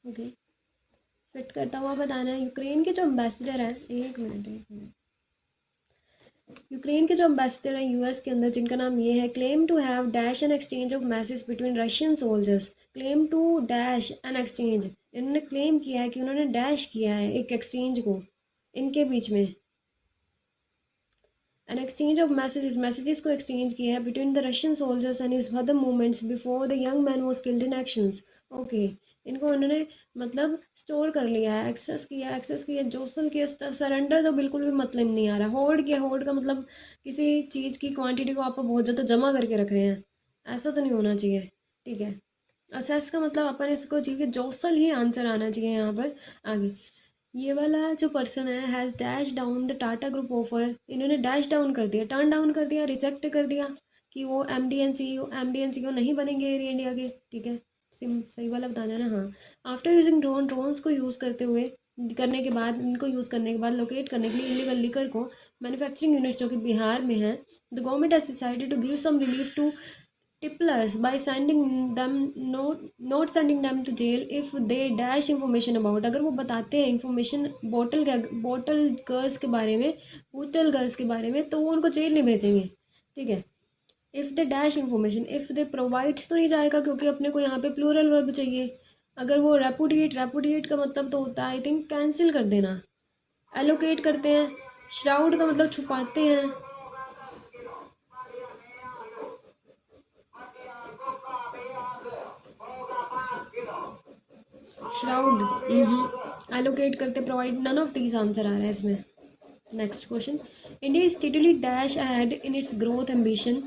Okay, fit करता हुआ बताना है। यूक्रेन के जो एम्बेसडर हैं, एक मिनट एक मिनट, यूक्रेन के जो एम्बेसडर हैं यूएस के अंदर, जिनका नाम ये है, claim to have dash an exchange of message between Russian soldiers. Claim to dash an exchange, इन्होंने क्लेम किया है कि उन्होंने डैश किया है एक एक्सचेंज को इनके बीच में। N exchange of messages, messages को एक्सचेंज किया है between the Russian soldiers and his other movements before the young man was killed in actions. Okay, इनको उन्होंने मतलब स्टोर कर लिया है, एक्सेस किया, जोसल किया। सरेंडर तो बिल्कुल भी मतलब नहीं आ रहा। होल्ड किया, होल्ड का मतलब किसी चीज़ की क्वांटिटी को आप बहुत ज़्यादा जमा करके रख रहे हैं, ऐसा तो नहीं होना चाहिए। ठीक है, असेस का मतलब अपन इसको चाहिए, जोसल ही आंसर आना चाहिए यहाँ पर। आगे ये वाला जो पर्सन है, has dash down the Tata group offer, इन्होंने डैश डाउन कर दिया, टर्न डाउन कर दिया, रिजेक्ट कर दिया कि वो एम डी एन सी ओ नहीं बनेंगे एयर इंडिया के। ठीक है, सिम सही वाला बताना है ना। हाँ, आफ्टर यूजिंग ड्रोन्स को यूज़ करते हुए, करने के बाद, इनको यूज़ करने के बाद लोकेट करने के लिए इलीगल लिकर को मैन्युफैक्चरिंग यूनिट्स जो कि बिहार में है, the government has decided to give some relief to tipplers by sending them not sending them to jail if they dash information about, अगर वो बताते हैं इंफॉर्मेशन बोतल गर्ल्स के बारे में, बोतल गर्ल्स के बारे में, तो वो उनको जेल नहीं भेजेंगे। ठीक है, if they dash information, if they provides तो नहीं जाएगा क्योंकि अपने को यहाँ पे प्लूरल वर्ब चाहिए। अगर वो रेपुडिएट का मतलब तो होता है आई थिंक कैंसिल कर देना। एलोकेट करते हैं, श्राउड का मतलब छुपाते हैं। श्राउड, एलोकेट करते, provide, none of these answer आ रहा है इसमें। Next question, India is steadily dash ahead in its growth ambition.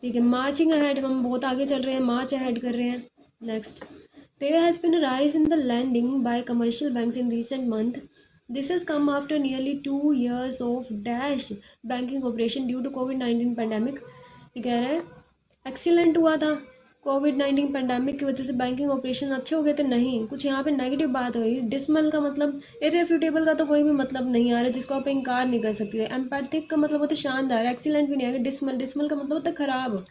ठीक है, मार्चिंग अहेड, हम बहुत आगे चल रहे हैं, मार्च अहेड कर रहे हैं। Next, there has been a rise in the lending by commercial banks in recent month. This has come after nearly 2 years of dash banking operation due to कोविड-19 पैंडेमिक। ये कह रहे हैं एक्सीलेंट हुआ था, कोविड-19 पैंडेमिक की वजह से बैंकिंग ऑपरेशन अच्छे हो गए थे, नहीं, कुछ यहाँ पे नेगेटिव बात हुई। डिसमल का मतलब इरेफ्यूटेबल का तो कोई भी मतलब नहीं आ रहा जिसको आप इनकार नहीं कर सकते। एम्पैथिक का मतलब होता है शानदार, एक्सीलेंट भी नहीं आएगा। डिसमल का मतलब होता है खराब।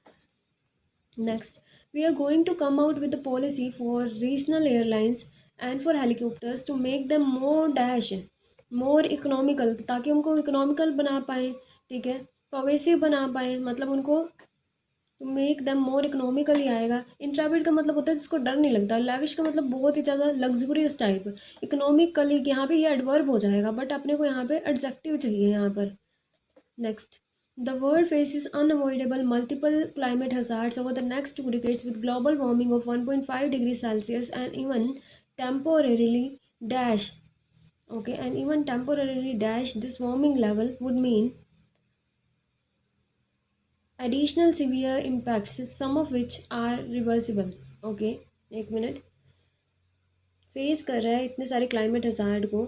Next, we are going to come out with the policy for regional airlines and for helicopters to make them more dash more economical, ताकि उनको इकोनॉमिकल बना पाएँ। ठीक है, पवेसिव बना पाएँ, मतलब उनको to make them more economical ही आएगा। इंट्राविड का मतलब होता है जिसको डर नहीं लगता। लैविश का मतलब बहुत ही ज़्यादा लग्जूरियस टाइप। इकोनॉमिकली यहाँ पे ये एडवर्ब हो जाएगा, बट अपने को यहाँ पे एडजेक्टिव चाहिए यहाँ पर। Next, the world faces unavoidable multiple climate hazards over the next 2 decades with global warming of 1.5 degrees Celsius and even temporarily dash. Okay, and even temporarily dash this warming level would mean additional severe impacts, some of which are reversible. Okay, एक minute, face कर रहा है इतने सारे climate hazard को।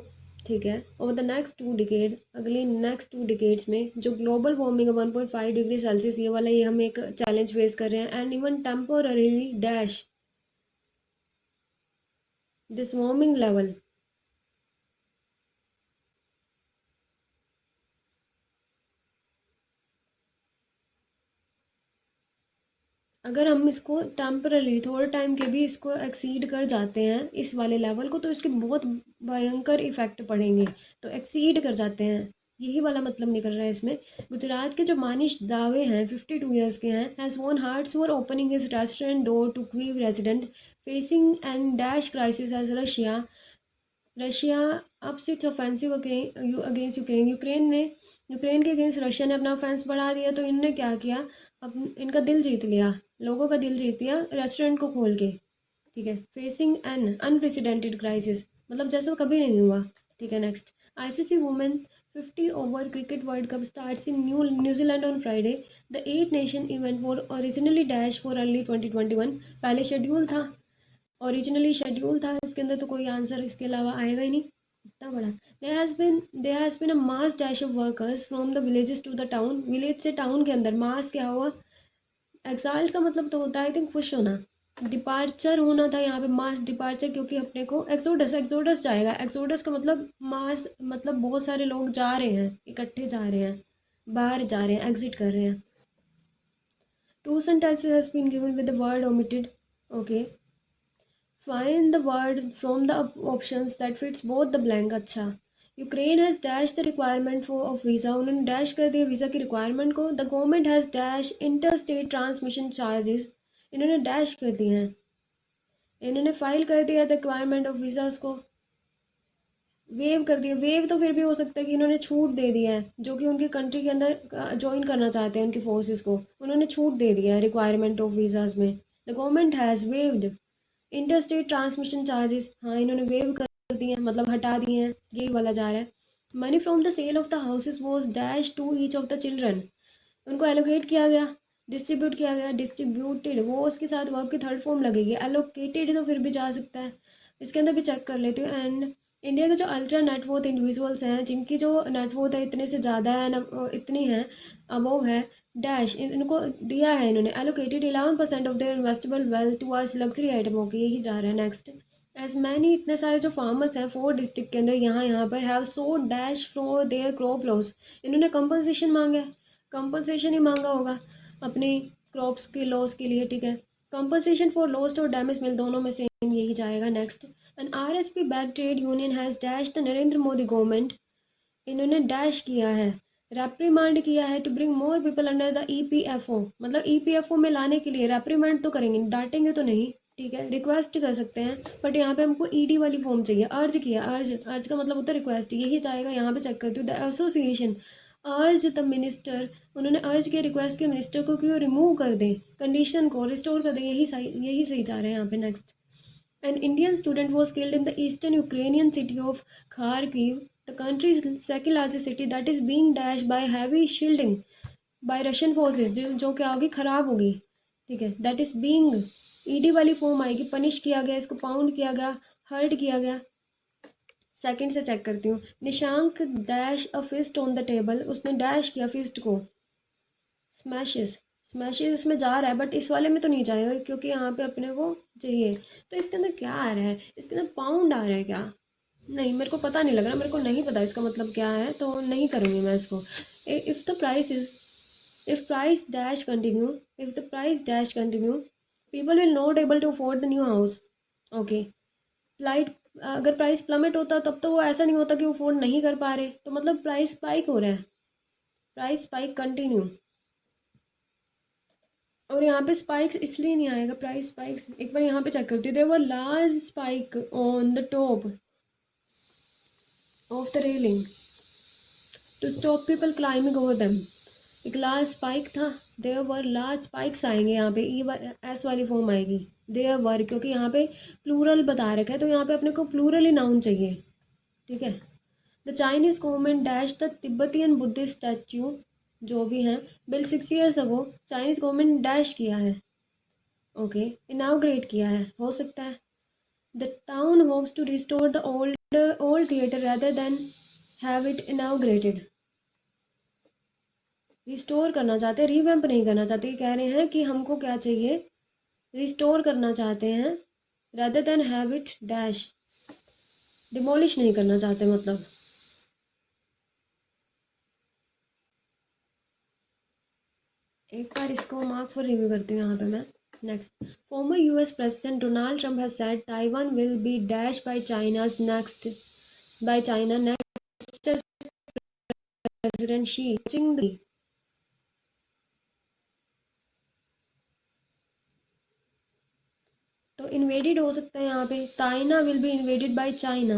ठीक है, over the next 2 decade, अगले नेक्स्ट 2 decades में जो ग्लोबल वार्मिंग है 1.5 डिग्री सेल्सियस, ये वाला ये हम एक चैलेंज फेस कर रहे हैं। And even temporarily dash this warming level. अगर हम इसको टेम्पररी थोड़े टाइम के भी इसको एक्सीड कर जाते हैं इस वाले लेवल को, तो इसके बहुत भयंकर इफेक्ट पड़ेंगे। तो एक्सीड कर जाते हैं, यही वाला मतलब निकल रहा है इसमें। गुजरात के जो मानिश दावे हैं, 52 years के हैं, has won hearts for opening his restaurant door to Kyiv resident facing and dash crisis as Russia. Russia अब six offensive against Ukraine, Ukraine के अगेंस्ट रशिया ने अपना ऑफेंस बढ़ा दिया। तो इनने क्या किया, इनका दिल जीत लिया, लोगों का दिल जीत लिया रेस्टोरेंट को खोल के। ठीक है, फेसिंग एन अनप्रेसिडेंटेड क्राइसिस, मतलब जैसा कभी नहीं हुआ। ठीक है, next, ICC women 50 over cricket world cup starts in New Zealand on Friday. The 8 nation event for originally dash for early 2021, पहले शेड्यूल था, ओरिजिनली शेड्यूल था इसके अंदर, तो कोई आंसर इसके अलावा आएगा ही नहीं, इतना बड़ा। There has been a mass dash of workers from the villages to the town, village से टाउन के अंदर। मास क्या हुआ, एक्साल्ट का मतलब तो होता है आई थिंक खुश होना, डिपार्चर होना था यहाँ पे, मास डिपार्चर, क्योंकि अपने को एक्सोडस जाएगा। एक्सोडस का मतलब मास, मतलब बहुत सारे लोग जा रहे हैं, इकट्ठे जा रहे हैं, बाहर जा रहे हैं, एग्जिट कर रहे हैं। Two sentences has been given with the word omitted. Okay, find the word from the options that fits both the blank. अच्छा, Ukraine has dash the requirement for of visa. उन्होंने डैश कर दिया visa की requirement को. The government has dash interstate transmission charges. इन्होंने dash कर दिए हैं. इन्होंने फाइल कर दिया द रिक्वायरमेंट ऑफ वीज़ा को वेव कर दिया. वेव तो फिर भी हो सकता है कि इन्होंने छूट दे दिया है, जो कि उनकी कंट्री के अंदर ज्वाइन करना चाहते हैं उनकी फोर्सेस को, उन्होंने छूट दे दिया है रिक्वायरमेंट ऑफ वीज़ाज में. The government has waived inter state transmission charges. हाँ, इन्होंने वेव कर दिए हैं, मतलब हटा दिए हैं, यही वाला जा रहा है. Money from the sale of the houses was dash to each of the children. उनको एलोकेट किया गया, डिस्ट्रीब्यूट किया गया. डिस्ट्रीब्यूटेड वो उसके साथ वर्ब की थर्ड फॉर्म लगेगी. एलोकेटेड तो फिर भी जा सकता है, इसके अंदर भी चेक कर लेती हूँ. एंड इंडिया के जो अल्ट्रा नेटवर्थ इंडिविजुअल्स हैं, जिनकी जो नेटवर्थ है इतने से ज़्यादा है, इतनी है, अबव है, डैश इनको दिया है इन्होंने. Allocated 11% of their investable wealth towards luxury item. Okay, यही जा रहा है नेक्स्ट. एज मैनी इतने सारे जो फार्मर्स हैं 4 डिस्ट्रिक्ट के अंदर, यहाँ पर have so dash for their crop loss. इन्होंने कंपनसेशन मांगा है, कंपनसेशन ही मांगा होगा अपनी क्रॉप्स के लॉस के लिए. ठीक है, कंपनसेशन फॉर लॉस्ट और डैमेज मिल, दोनों में सेम यही जाएगा. Next, an RSP back trade union has dash the Narendra Modi government. इन्होंने डैश किया है, रेप्रीमांड किया है, to bring more people under the EPFO. मतलब EPFO में लाने के लिए रेप्रीमांड तो करेंगे, डांटेंगे तो नहीं. ठीक है, रिक्वेस्ट कर सकते हैं, बट यहाँ पे हमको ED वाली फॉर्म चाहिए. अर्ज किया, अर्ज, अर्ज का मतलब होता है रिक्वेस्ट, यही जाएगा. यहाँ पे चेक करती हूँ. द एसोसिएशन अर्ज द मिनिस्टर. उन्होंने अर्ज किया, रिक्वेस्ट किया मिनिस्टर को कि वो रिमूव कर दें कंडीशन को, रिस्टोर कर दें. यही सही जा रहे हैं यहाँ पे. Next, an Indian student was killed in the eastern Ukrainian city of Kharkiv, the country's second largest city, that is being dashed by heavy shielding by Russian forces. जो क्या होगी, खराब होगी. ठीक है, दैट इज बीइंग, ईडी वाली form आएगी. Punish किया गया, इसको पाउंड किया गया, हर्ट किया गया. सेकंड से चेक करती हूँ. Nishank dash a fist on the table. उसने डैश किया फिस्ट को. स्मैशेस, स्मैशेस इसमें जा रहा है, बट इस वाले में तो नहीं जाएगा क्योंकि यहाँ पे अपने को चाहिए. तो इसके अंदर क्या आ रहा है, इसके अंदर पाउंड आ रहा है क्या? नहीं, मेरे को पता नहीं लग रहा, मेरे को नहीं पता इसका मतलब क्या है, तो नहीं करूँगी मैं इसको. If the price is, if price dash continue, if the price dash continue, people will not able to afford the new house. Okay, light, अगर प्राइस प्लमेट होता तब तो वो ऐसा नहीं होता कि वो अफोर्ड नहीं कर पा रहे. तो मतलब प्राइस स्पाइक हो रहा है, प्राइस स्पाइक कंटिन्यू. और यहाँ पे स्पाइक्स इसलिए नहीं आएगा, प्राइस स्पाइक्स. एक बार यहाँ पे चेक करती हूँ. There were large spike on the top of the railing to stop people climbing over them. एक लार्ज स्पाइक था. देयर वर लार्ज स्पाइक्स आएंगे यहाँ पे, एस वाली फॉर्म आएगी. देयर वर, क्योंकि यहाँ पे प्लूरल बता रखा है, तो यहाँ पे अपने को प्लूरल ही नाउन चाहिए. ठीक है. The Chinese government dash the Tibetan Buddhist statue, जो भी हैं, built 6 years ago. Chinese government dash किया है, ओके, इनाग्रेट किया है, हो सकता है. The town hopes to restore the old theatre rather than have it inaugurated. Restore करना चाहते हैं, रिवैम्प नहीं करना चाहते. ये कह रहे हैं कि हमको क्या चाहिए, रिस्टोर करना चाहते हैं, rather than have it dash, demolish नहीं करना चाहते. मतलब एक बार इसको मार्क फॉर रिव्यू करती हूँ यहाँ पे मैं. Next, farmer US president Donald Trump has said Taiwan will be dash by चाइना's next, by China next president Xi Jinping. तो इन्वेडेड हो सकता है यहाँ पे, China will be invaded by China.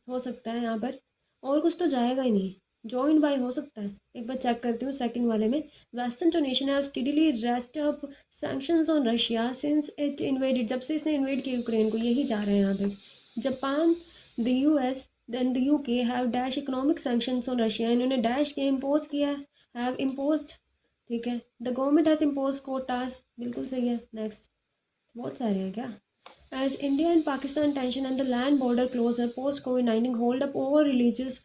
हो सकता है यहाँ पर. और कुछ तो जाएगा ही नहीं. जॉइन बाय हो सकता है. एक बार चेक करती हूँ सेकंड वाले में. वेस्टर्न जो नेशन है steadily rest up sanctions on Russia since it invaded. जब से इसने इन्वेड किया यूक्रेन को, यही जा रहे हैं यहाँ पे. Japan, the US then the UK have dash economic sanctions on Russia. इन्होंने डैश के इम्पोज किया है, हैव इम्पोज्ड. ठीक है. The government has impose quotas, बिल्कुल सही है. नेक्स्ट, बहुत सारे हैं क्या. As India and Pakistan tension and the land border closer post COVID-19 hold up over religious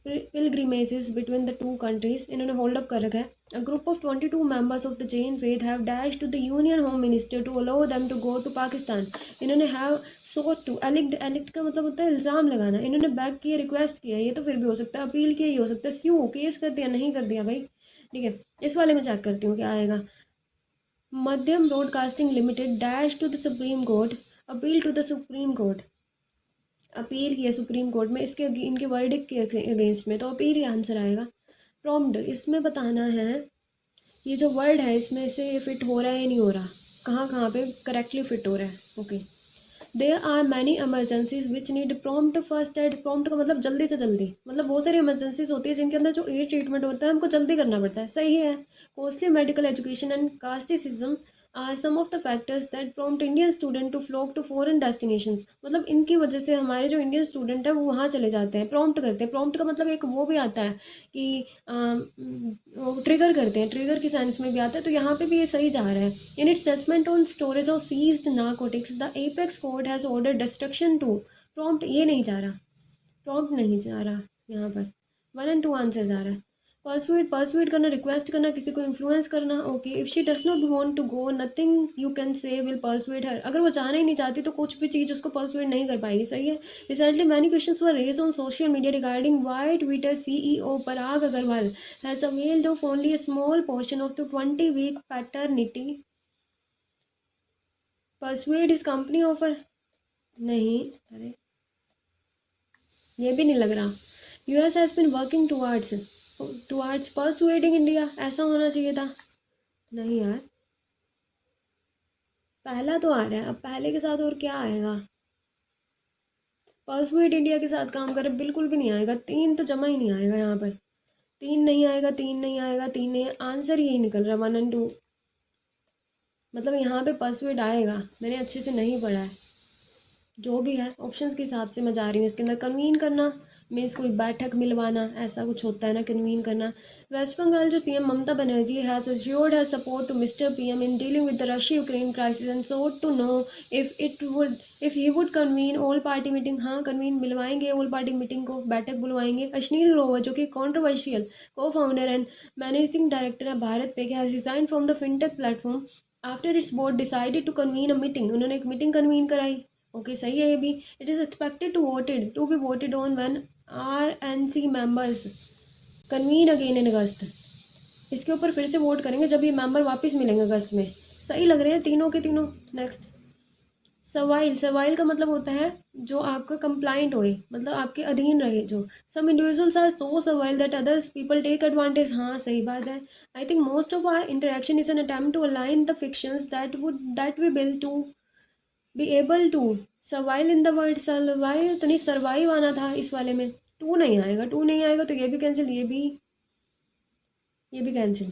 pilgrimages between the two countries. इन्होंने hold up कर रखा है. A group of 22 members of the Jain faith have dashed to the Union Home Minister to allow them to go to Pakistan. इन्होंने have sought to, elect का मतलब होता है इल्ज़ाम लगाना. इन्होंने बैक किया, रिक्वेस्ट किया, ये तो फिर भी हो सकता है. अपील किया, ये हो सकता है. स्यू, केस कर दिया, नहीं कर दिया भाई. ठीक है. इस वाले में चेक करती हूँ क्या आएगा. Madhyam Broadcasting Limited dash to the Supreme Court appeal to the Supreme Court, appeal किया सुप्रीम कोर्ट में इसके इनके वर्डिक्ट के अगेंस्ट में, तो अपील ही आंसर आएगा। प्रॉम्प्ट, इसमें बताना है ये जो वर्ड है इसमें से फिट हो रहा है या नहीं हो रहा, कहाँ कहाँ पे करेक्टली फिट हो रहा है। Okay, there are many emergencies which need prompt first aid. Prompt का मतलब जल्दी से जल्दी, मतलब बहुत सारी इमरजेंसीज होती है जिनके अंदर जो एड ट्रीटमेंट होता है हमको जल्दी करना पड़ता है, सही है। Costly medical education and casteism are some of the factors that prompt Indian student to flock to foreign destinations. मतलब इनकी वजह से हमारे जो इंडियन स्टूडेंट है वो वहाँ चले जाते हैं, प्रॉम्प्ट करते हैं। प्रॉम्प्ट का मतलब एक वो भी आता है कि वो ट्रिगर करते हैं, ट्रिगर की सेंस में भी आता है, तो यहाँ पे भी ये सही जा रहा है। In its judgment on storage of seized narcotics the apex court has order destruction too. Prompt ये नहीं जा रहा, प्रॉम्प्ट नहीं जा रहा यहाँ पर, 1 और 2 आंसर जा रहा है। परसुएट, परसुएट करना, रिक्वेस्ट करना, किसी को इन्फ्लुएंस करना। Okay, if she does not want to go nothing you can say will persuade her. अगर वो जाना ही नहीं चाहती तो कुछ भी चीज़ उसको परसुएट नहीं कर पाएगी, सही है। Recently many questions were raised on social media regarding why Twitter CEO Parag Agrawal has availed of only a small portion of the 20-week paternity. Pursuit is company offer, नहीं, अरे ये भी नहीं लग रहा। US has been working towards persuading India, ऐसा होना चाहिए था। नहीं यार, पहला तो आ रहा है, अब पहले के साथ और क्या आएगा। परसुएड इंडिया के साथ काम करे, बिल्कुल भी नहीं आएगा। 3 तो जमा ही नहीं आएगा यहाँ पर, 3 नहीं आएगा, 3 नहीं आएगा, 3 नहीं, आंसर यही निकल रहा 1 और 2। मतलब यहाँ पे परसुएड आएगा, मैंने अच्छे से नहीं पढ़ा है। जो भी है ऑप्शंस के हिसाब से मैं जा रही हूँ। इसके अंदर कन्वीन करना मीन्स कोई बैठक मिलवाना, ऐसा कुछ होता है ना, कन्वीन करना। वेस्ट बंगाल जो CM Mamata Banerjee has assured her support to Mr. PM in dealing with the Russia Ukraine crisis and sought to know if he would convene all party meeting। हाँ, कन्वीन मिलवाएंगे, ऑल पार्टी मीटिंग को, बैठक बुलवाएंगे। अश्नील ग्रोवर जो कि controversial को founder and managing director है BharatPe, has resign from the fintech platform after its board decided to convene a meeting. उन्होंने एक meeting convene कराई। ओके, सही है ये भी। It is expected to be voted on when RNC members convene again in August. इसके ऊपर फिर से वोट करेंगे जब ये मेंबर वापस मिलेंगे अगस्त में। सही लग रहे हैं तीनों के तीनों। नेक्स्ट, सवाइल, सवाइल का मतलब होता है जो आपका कंप्लाइंट होए, मतलब आपके अधीन रहे जो। Some individuals are so servile that others people take advantage. हाँ, सही बात है। I think most of our interaction is an attempt to align the fictions that we build to be able to survive in the world. Survive तो नहीं, survive आना था इस वाले में। 2 नहीं आएगा, 2 नहीं आएगा तो ये भी कैंसिल, ये भी कैंसिल।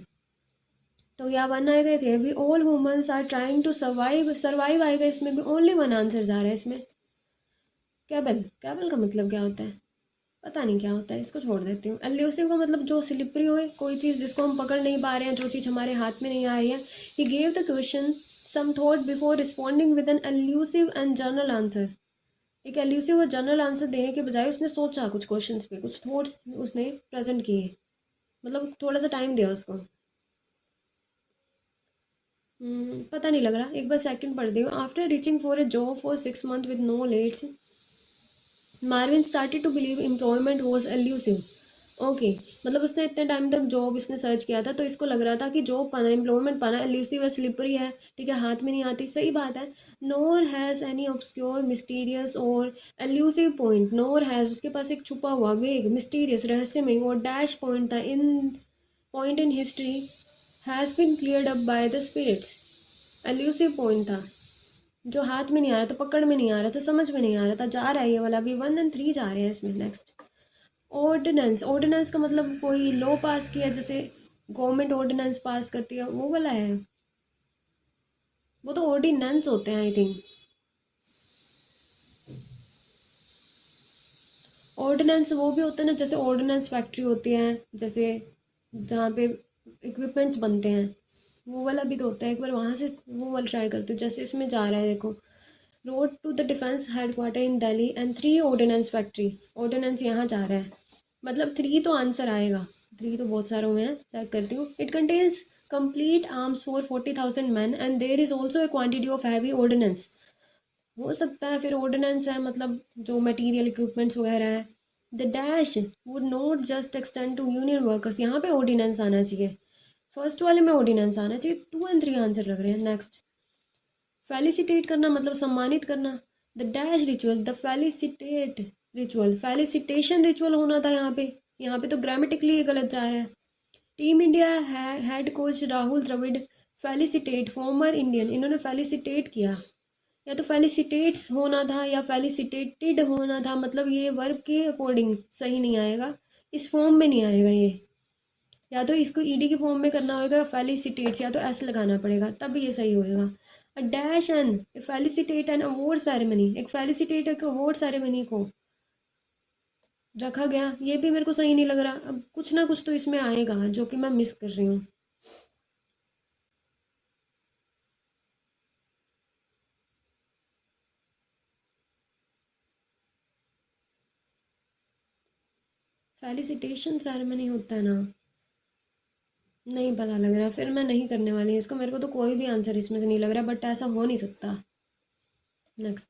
तो या 1 आएगा, ये भी। All womens are trying to survive, survive आएगा इसमें भी। ओनली 1 आंसर जा रहा है इसमें। कैबल, कैबल का मतलब क्या होता है, पता नहीं क्या होता है, इसको छोड़ देती हूँ। एल्यूसिव का मतलब जो स्लिपरी हो, कोई चीज़ जिसको हम पकड़ नहीं पा रहे हैं, जो चीज़ हमारे हाथ में नहीं आ रही है। He gave the question some thought before responding with an elusive and general answer. एक एल्यूसिव और जनरल आंसर देने के बजाय उसने सोचा कुछ क्वेश्चंस पे, कुछ थॉट्स उसने प्रेजेंट किए, मतलब थोड़ा सा टाइम दिया उसको। पता नहीं लग रहा, एक बार सेकंड पढ़ दी हूँ। After reaching for a job for 6 months with no lets, Marvin started to believe employment was elusive. Okay, मतलब उसने इतने टाइम तक जॉब इसने सर्च किया था तो इसको लग रहा था कि जॉब पाना, एम्प्लॉयमेंट पाना एल्यूसिव है, स्लिपरी है, ठीक है, हाथ में नहीं आती, सही बात है। नोर हैज़ एनी ऑब्सक्योर मिस्टीरियस और एल्यूसिव पॉइंट। नोर हैज़, उसके पास एक छुपा हुआ, वेग, मिस्टीरियस, रहस्यमय और डैश पॉइंट था, in point in history has been cleared up by the spirits. Elusive point था जो हाथ में नहीं आ रहा था, पकड़ में नहीं आ रहा था, समझ में नहीं आ रहा था, जा रहा है ये वाला भी। 1 और 3 जा रहे हैं इसमें। नेक्स्ट, ऑर्डिनेंस, ऑर्डिनेंस का मतलब कोई लॉ पास किया, जैसे गवर्नमेंट ऑर्डिनेंस पास करती है, वो वाला है। वो तो ऑर्डिनेंस होते हैं आई थिंक। ऑर्डिनेंस वो भी होता है ना, जैसे ऑर्डिनेंस फैक्ट्री होती है, जैसे जहाँ पे इक्विपमेंट्स बनते हैं, वो वाला भी तो होता है। एक बार वहाँ से वो वाला ट्राई करती हूँ, जैसे इसमें जा रहा है देखो, road to the defence headquarter in Delhi and 3 ordnance factory. Ordnance यहाँ जा रहा है, मतलब 3 तो आंसर आएगा। 3 तो बहुत सारे हुए हैं, चेक करती हूँ। It contains complete arms for 40,000 man and there is also a quantity of heavy ordnance. हो सकता है फिर ऑर्डिनेंस है, मतलब जो मटेरियल इक्विपमेंट्स वगैरह है। The dash would not just extend to union workers, यहाँ पे ऑर्डिनेंस आना चाहिए, फर्स्ट वाले में ऑर्डिनेंस आना चाहिए। 2 और 3 आंसर लग रहे हैं। नेक्स्ट, फेलिसिटेट करना मतलब सम्मानित करना। The dash ritual, the felicitate ritual, felicitation ritual होना था यहाँ पे। यहाँ पे तो ग्रामेटिकली ये गलत जा रहा है। Team India head coach Rahul Dravid felicitate former Indian, इन्होंने फेलिसिटेट किया। या तो फेलिसिटेट्स होना था या फेलिसिटेटेड होना था, मतलब ये वर्ब के अकॉर्डिंग सही नहीं आएगा, इस फॉर्म में नहीं आएगा ये। या तो इसको ईडी के फॉर्म में करना होगा फेलिसिटेट्स, या तो एस लगाना पड़ेगा तब ये सही होएगा। A dash an felicitate an award ceremony, एक फेलिसिटेट एक अवार्ड सेरेमनी को रखा गया, ये भी मेरे को सही नहीं लग रहा। अब कुछ ना कुछ तो इसमें आएगा जो कि मैं मिस कर रही हूँ। फेलिसिटेशन सेरेमनी होता है ना, नहीं पता लग रहा, फिर मैं नहीं करने वाली इसको। मेरे को तो कोई भी आंसर इसमें से नहीं लग रहा, बट ऐसा हो नहीं सकता। नेक्स्ट,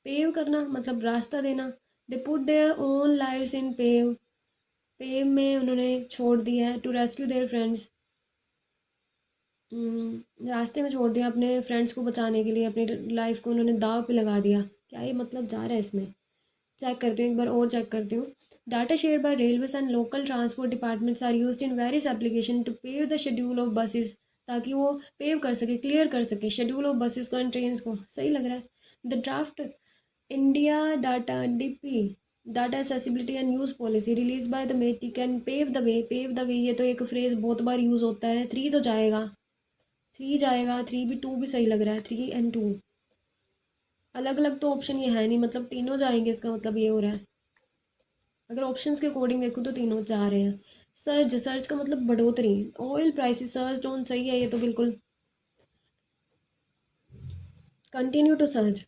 पेव करना मतलब रास्ता देना। They put their own lives in pave, pave में उन्होंने छोड़ दिया है। टू रेस्क्यू देयर फ्रेंड्स, रास्ते में छोड़ दिया अपने फ्रेंड्स को बचाने के लिए, अपनी लाइफ को उन्होंने दाव पे लगा दिया। क्या ये मतलब जा रहा है इसमें? चेक करती हूँ एक बार और, चेक करती हूँ। Data share by railways and local transport departments are used in various application to pave the schedule of buses, ताकि वो पेव कर सके, क्लियर कर सके शेड्यूल ऑफ बसेस को एंड ट्रेन को। सही लग रहा है। The draft India data DP data accessibility and use policy release by the MeitY can pave the way, pave the way ये तो एक फ्रेज बहुत बार यूज़ होता है। थ्री तो जाएगा, थ्री जाएगा, थ्री भी, टू भी सही लग रहा है, थ्री एंड टू। अलग अलग तो ऑप्शन ये है नहीं, मतलब तीनों जाएंगे, इसका मतलब ये हो रहा है। अगर ऑप्शंस के अकॉर्डिंग देखूँ तो तीनों जा रहे हैं। सर्ज, सर्ज का मतलब बढ़ोतरी। ऑयल प्राइसेस सर्ज ऑन, सही है ये तो बिल्कुल। कंटिन्यू टू सर्ज,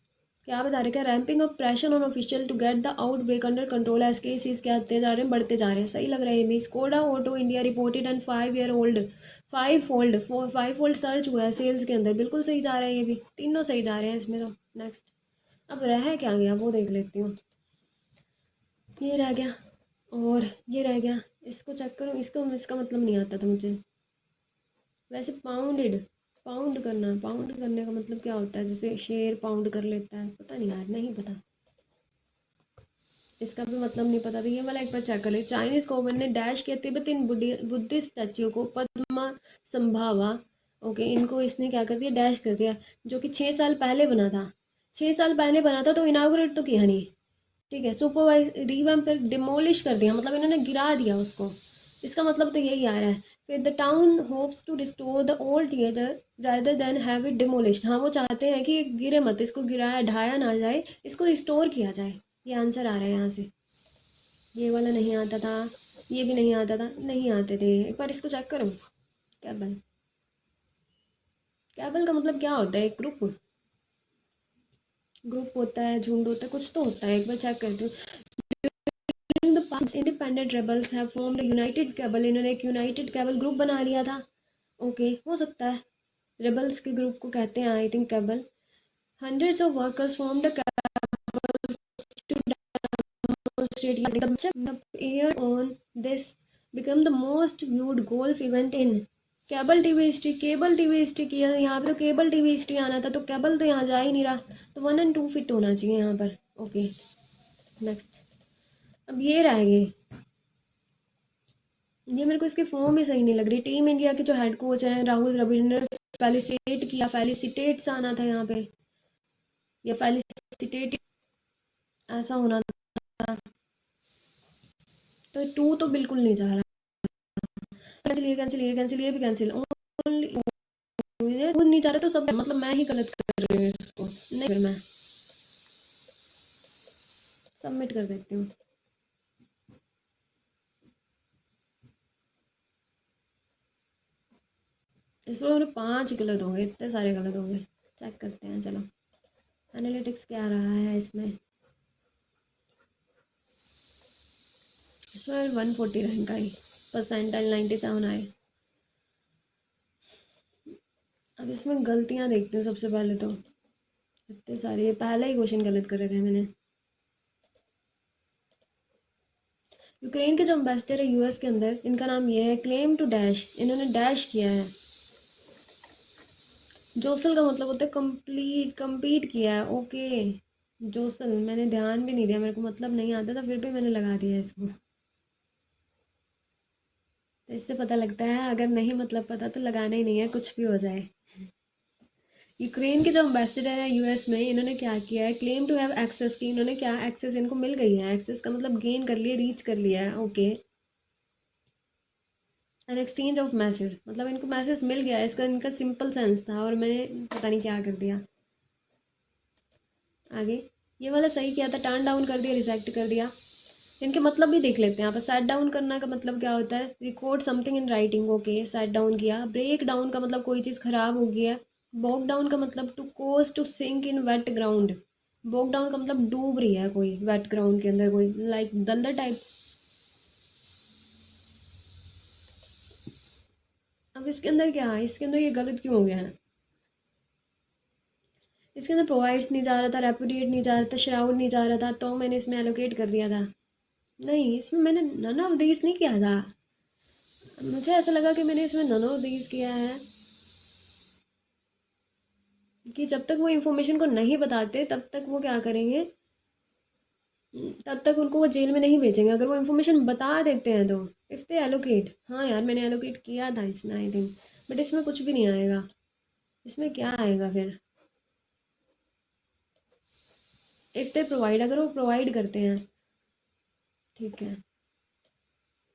क्या बता रहे, क्या ramping up pressure on official to get the outbreak under control as cases क्या आते जा रहे हैं, बढ़ते जा रहे हैं। सही लग रहा है ये भी। Skoda auto India reported and 5 year old, five fold search हुआ है सेल्स के अंदर, बिल्कुल सही जा रहा है ये भी। तीनों सही जा रहे हैं इसमें तो। नेक्स्ट, अब रह क्या गया वो देख लेती हूँ। ये रह गया और ये रह गया, इसको चेक करो। इसको, इसका मतलब नहीं आता था मुझे वैसे। पाउंडेड, पाउंड करना, पाउंड करने का मतलब क्या होता है? जैसे शेर पाउंड कर लेता है, पता नहीं यार, नहीं पता। इसका भी मतलब नहीं पता। तो ये वाला एक बार चेक कर ले। चाइनीज गवर्नमेंट ने डैश किया तिब्बतिन बुद्धिस्ट स्टैच्यू को पद्मा संभावा, ओके, इनको इसने क्या कर दिया, डैश कर दिया, जो कि 6 साल पहले बना था। 6 साल पहले बना था तो इनाग्रेट तो किया नहीं, ठीक है। सुपरवाइज रिवैम्प कर, डिमोलिश कर दिया, मतलब इन्होंने गिरा दिया उसको। इसका मतलब तो यही आ रहा है। फिर the town hopes to restore the old theatre rather than have it demolished, हाँ वो चाहते हैं कि गिरे मत, इसको गिराया ढाया ना जाए, इसको रिस्टोर किया जाए। ये आंसर आ रहा है यहाँ से। ये वाला नहीं आता था, ये भी नहीं आता था, नहीं आते थे। एक बार इसको चेक करो। कैबल, कैबल का मतलब क्या होता है? एक ग्रुप, ग्रुप होता है, झुंड होता है, कुछ तो होता है। एक बार चेक करती हूँ। In the past, independent rebels have formed a united cabal, इन्होंने एक यूनाइटेड कैबल ग्रुप बना लिया था। ओके, हो सकता है रेबल्स के ग्रुप को कहते हैं I think cabal. Hundreds of workers formed a to demonstrate the air on this become the most viewed golf event in cable TV history. Cable TV history की है यहाँ पे, तो केबल टीवी हिस्ट्री आना था, तो केबल तो यहाँ जा ही नहीं रहा, तो 1 और 2 फिट होना चाहिए यहाँ पर। ओके, नेक्स्ट, अब ये रह गए। ये मेरे को इसकी फॉर्म ही सही नहीं लग रही। टीम इंडिया के जो हेड कोच हैं राहुल द्रविड़ ने फेलिसिटेट किया, फेलिसिटेट्स आना था यहाँ पे, या फेलिसिटेट ऐसा होना था। तो 2 तो बिल्कुल नहीं जा रहा। कैंसिल, ये कैंसिल, ये कैंसिल, ये भी कैंसिल। ओनली खुद नहीं जा रहा तो सब, मतलब मैं ही गलत कर रही हूँ इसको। नहीं, फिर मैं सबमिट कर देती हूँ। इसमें मेरे 5 गलत हो गए, इतने सारे गलत हो गए। चेक करते हैं, चलो एनालिटिक्स क्या रहा है इसमें। इसमें 140 रैंक आई, परसेंटाइल 97 आए। अब इसमें गलतियाँ देखते हैं सबसे पहले तो। इतने सारे, ये पहला ही क्वेश्चन गलत कर रखा है मैंने। यूक्रेन के जो एम्बेसडर है यूएस के अंदर, इनका नाम ये है, क्लेम टू डैश, इन्होंने डैश किया है। जोसल का मतलब होता है कंप्लीट, compete किया है, ओके। जोसल मैंने ध्यान भी नहीं दिया, मेरे को मतलब नहीं आता था, फिर भी मैंने लगा दिया इसको। तो इससे पता लगता है अगर नहीं मतलब पता तो लगाना ही नहीं है, कुछ भी हो जाए। यूक्रेन के जो एम्बेसडर है यूएस में, इन्होंने क्या किया है, क्लेम टू हैव एक्सेस की, इन्होंने क्या एक्सेस इनको मिल गई है, एक्सेस का मतलब गेन कर लिया, रीच कर लिया है, okay. N exchange of message मतलब इनको मैसेज मिल गया है, इसका इनका सिंपल सेंस था और मैंने पता नहीं क्या कर दिया। आगे ये वाला सही किया था, टर्न डाउन कर दिया, रिजेक्ट कर दिया। इनके मतलब भी देख लेते हैं यहाँ पर। सेट डाउन करना का मतलब क्या होता है, record something in writing, okay set down किया। ब्रेक डाउन का मतलब कोई चीज़ खराब हो गई है। बॉक डाउन का मतलब to cause to sink in wet ground. Bog down का मतलब डूब रही है कोई वेट ग्राउंड के अंदर, कोई लाइक दलदल टाइप। अब इसके अंदर क्या है, इसके अंदर ये गलत क्यों हो गया है, इसके अंदर प्रोवाइड्स नहीं जा रहा था, रेपुडिएट नहीं जा रहा था, श्राउड नहीं जा रहा था, तो मैंने इसमें एलोकेट कर दिया था। नहीं, इसमें मैंने नन ऑफ दीज नहीं किया था, मुझे ऐसा लगा कि मैंने इसमें नन ऑफ दीज किया है, कि जब तक वो इन्फॉर्मेशन को नहीं बताते तब तक वो क्या करेंगे, तब तक उनको वो जेल में नहीं भेजेंगे। अगर वो इन्फॉर्मेशन बता देते हैं तो इफ़ दे एलोकेट, हाँ यार मैंने एलोकेट किया था इसमें आई थिंक, बट इसमें कुछ भी नहीं आएगा। इसमें क्या आएगा फिर, इफ़ दे प्रोवाइड, अगर वो प्रोवाइड करते हैं, ठीक है।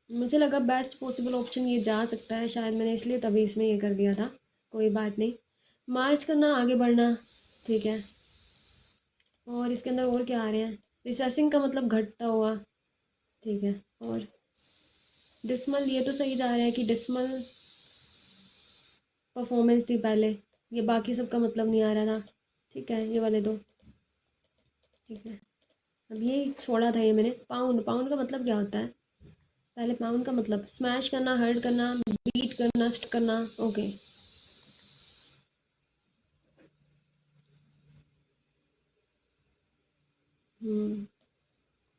मुझे लगा बेस्ट पॉसिबल ऑप्शन ये जा सकता है, शायद मैंने इसलिए तभी इसमें ये कर दिया था। कोई बात नहीं, मार्च करना, आगे बढ़ना, ठीक है। और इसके अंदर और क्या आ रहे हैं, रिसेसिंग का मतलब घटता हुआ, ठीक है। और डिसमल, ये तो सही जा रहा है कि डिसमल परफॉर्मेंस थी पहले, ये बाकी सबका मतलब नहीं आ रहा था, ठीक है। ये वाले दो, ठीक है। अब ये छोड़ा था ये मैंने। पाउंड, पाउंड का मतलब क्या होता है, पहले पाउंड का मतलब स्मैश करना, हर्ट करना, बीट करना, नष्ट करना, okay.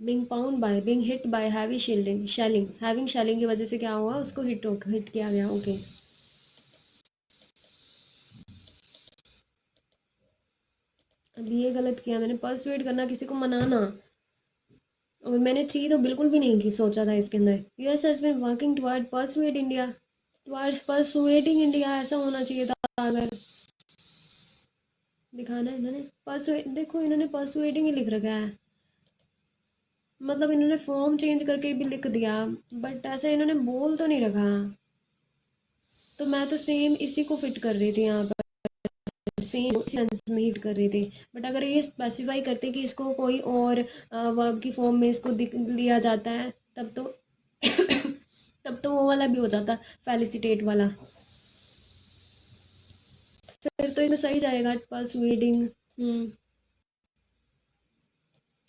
Being pound by, being hit by heavy shielding, shelling, having shelling की वजह से क्या हुआ, उसको हिट किया गया, ओके। अब ये गलत किया मैंने, परसुएड करना, किसी को मनाना, और मैंने थ्री तो बिल्कुल भी नहीं की सोचा था इसके अंदर। US has been working toward persuade India, towards persuading India, ऐसा होना चाहिए था अगर दिखाना है इन्होंने। परसुएड, देखो इन्होंने परसुएडिंग ही लिख रखा है, मतलब इन्होंने फॉर्म चेंज करके भी लिख दिया, बट ऐसा इन्होंने बोल तो नहीं रखा। तो मैं तो सेम इसी को फिट कर रही थी यहाँ पर, सेम सेंस में हिट कर रही थी। बट अगर ये स्पेसिफाई करते कि इसको कोई और वर्ब की फॉर्म में इसको लिया जाता है, तब तो तब तो वो वाला भी हो जाता, फेलिसिटेट वाला, फिर तो इसमें सही जाएगा, परसुएडिंग।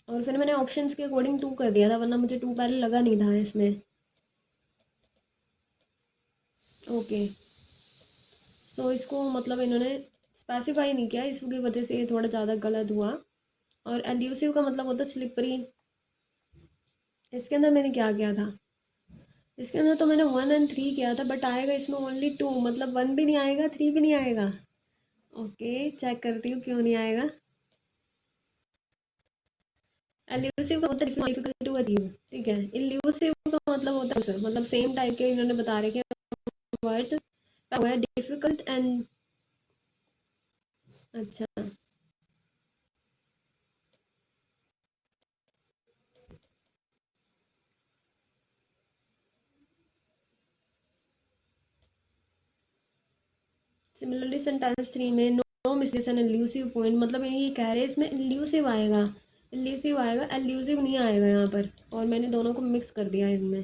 और फिर मैंने ऑप्शंस के अकॉर्डिंग टू कर दिया था, वरना मुझे टू पहले लगा नहीं था इसमें, ओके। सो इसको मतलब इन्होंने स्पेसिफाई नहीं किया, इसकी वजह से ये थोड़ा ज़्यादा गलत हुआ। और एल्यूसिव का मतलब होता है स्लिपरी। इसके अंदर मैंने क्या किया था, इसके अंदर तो मैंने 1 और 3 किया था, बट आएगा इसमें ओनली 2, मतलब 1 भी नहीं आएगा, 3 भी नहीं आएगा, ओके। चेक करती हूँ क्यों नहीं आएगा। एल्यूसिव का मतलब डिफिकल्ट टू अचीव, ठीक है। इल्यूसिव का मतलब होता है मतलब सेम टाइप के इन्होंने बता रखे वर्ड्स, हुआ है डिफिकल्ट एंड, अच्छा। सिमिलरली सेंटेंस 3 में no mistakes and elusive point, मतलब ये कह रहे हैं इसमें एल्यूसिव आएगा, एल्यूसिव आएगा, एल्यूसिव नहीं आएगा यहाँ पर, और मैंने दोनों को मिक्स कर दिया इनमें।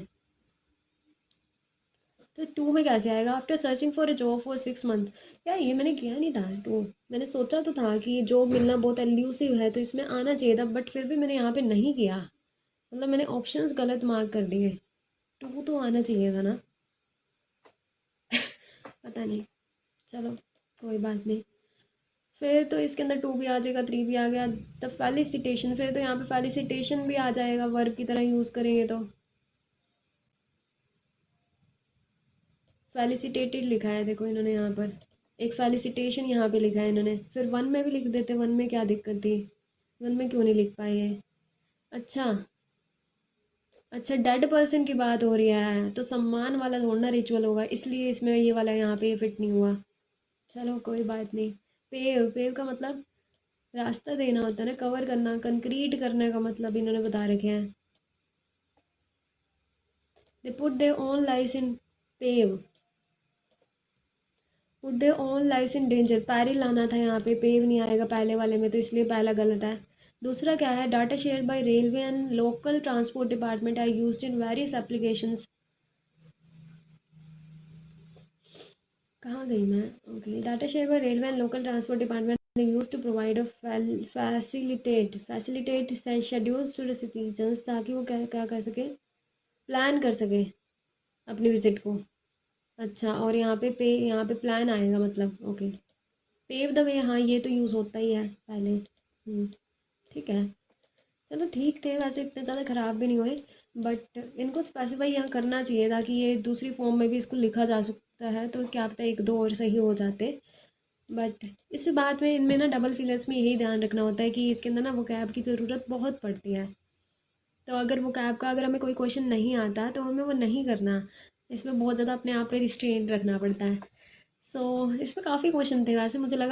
तो 2 में कैसे आएगा, after searching for a job for 6 month, यार ये मैंने किया नहीं था 2, मैंने सोचा तो था कि जॉब मिलना बहुत एल्यूसिव है तो इसमें आना चाहिए था, बट फिर भी मैंने यहाँ पे नहीं किया, मतलब मैंने ऑप्शंस गलत मार्क कर दिए। 2 तो आना चाहिए था ना, पता नहीं, चलो कोई बात नहीं। फिर तो इसके अंदर 2 भी आ जाएगा, 3 भी आ गया। द फेलिसिटेशन, फिर तो यहाँ पे फेलिसिटेशन भी आ जाएगा, वर्ब की तरह यूज़ करेंगे तो। फेलिसिटेटेड लिखा है देखो इन्होंने यहाँ पर, एक फेलिसिटेशन यहाँ पे लिखा है इन्होंने, फिर वन में भी लिख देते, वन में क्या दिक्कत थी, वन में क्यों नहीं लिख पाए ये। अच्छा अच्छा, डेड पर्सन की बात हो रही है तो सम्मान वाला थोड़ा ना रिचुअल होगा, इसलिए इसमें ये वाला यहाँ पे फिट नहीं हुआ। चलो कोई बात नहीं। पेव, पेव का मतलब रास्ता देना होता है ना, कवर करना, कंक्रीट करने का मतलब इन्होंने बता रखे हैं। They put their own lives in pave, put their own lives in danger, peril लाना था यहाँ पे, पेव नहीं आएगा पहले वाले में, तो इसलिए पहला गलत है। दूसरा क्या है, data share by railway and local transport department are used in various applications. कहाँ गई मैं, okay, data share by railway and local transport department use to provide a facilitate schedules to the citizens, ताकि वो क्या क्या कर सके, plan कर सके अपनी विजिट को। अच्छा, और यहाँ पे प्लान आएगा मतलब, ओके। पेव द वे, हाँ ये तो यूज़ होता ही है पहले। ठीक है, चलो ठीक थे वैसे, इतने ज़्यादा ख़राब भी नहीं हुए, बट इनको स्पेसिफाई यहाँ करना चाहिए ताकि ये दूसरी फॉर्म में भी इसको लिखा जा सकता है, तो क्या पता एक दो और सही हो जाते। बट इस बात में इनमें ना डबल फिलर्स में यही ध्यान रखना होता है कि इसके अंदर ना वो कैब की ज़रूरत बहुत पड़ती है। तो अगर वो कैब का अगर हमें कोई क्वेश्चन नहीं आता तो हमें वो नहीं करना, इसमें बहुत ज़्यादा अपने आप पे रिस्ट्रेंट रखना पड़ता है। सो इसमें काफ़ी क्वेश्चन थे वैसे, मुझे लगा